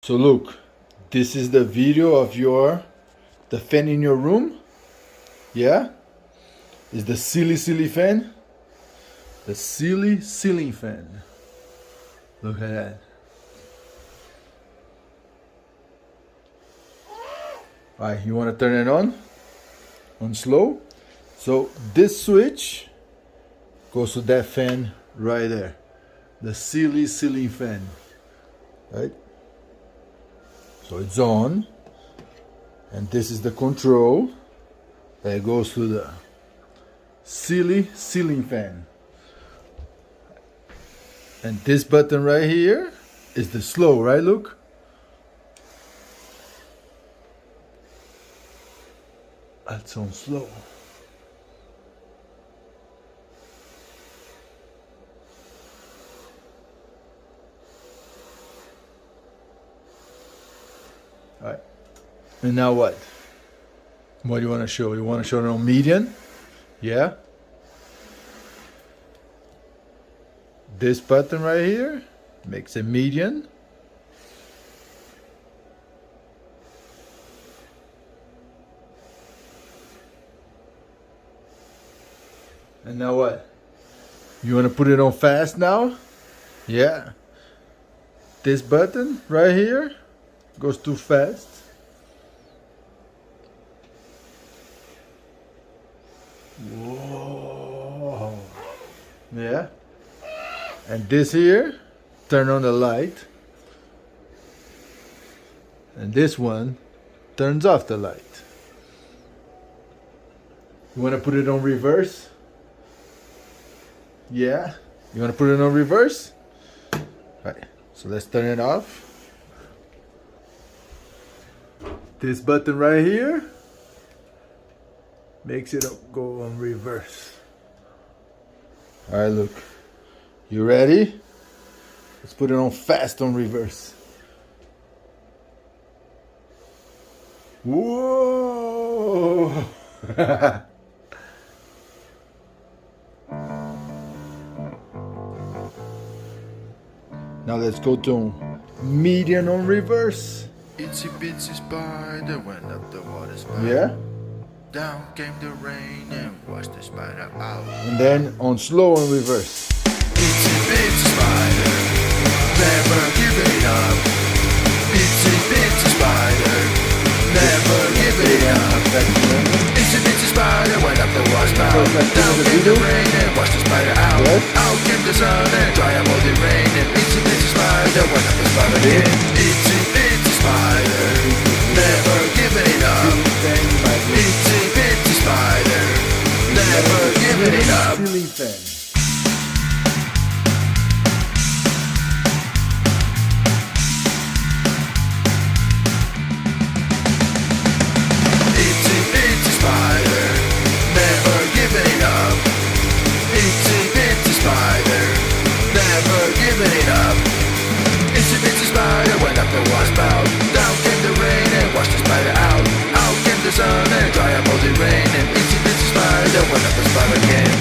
So look, this is the video of the fan in your room. Yeah? It's the silly fan. The silly ceiling fan. Look at that. Alright, you want to turn it on slow. So this switch goes to that fan right there. The silly ceiling fan. Right? So it's on. And this is the control that goes to the silly ceiling fan. And this button right here is the slow, right, Luke? That's on slow. All right. And now what? What do you want to show? You want to show it on median? Yeah. This button right here makes it median. And now what? You want to put it on fast now? Yeah. This button right here goes too fast. Whoa. Yeah. And this here, turn on the light. And this one turns off the light. You want to put it on reverse? Yeah. You want to put it on reverse? Alright, so let's turn it off. This button right here makes it go on reverse. Alright, look. You ready? Let's put it on fast on reverse. Whoa! Now let's go to median on reverse. Itsy bitsy spider went up the water spider. Yeah. Down came the rain and washed the spider out. And then on slow on reverse. Itsy bitsy spider, never giving up. Itsy bitsy spider, never giving up. Itsy bitsy spider went up the water spout. Down came the rain and washed the spider out. Yes. Out came the sun and dry up all the rain. And itsy bitsy spider went up the spout again. Itsy bitsy spider, never giving up. Itsy bitsy spider, never giving up. Ceiling fan. Itsy bitsy spider, never giving up. Itsy bitsy spider, never giving up. Itsy bitsy spider went up the water spout. Down came the rain and washed the spider out. Out came the sun and dry up all the rain. And itsy bitsy spider went up the spout again.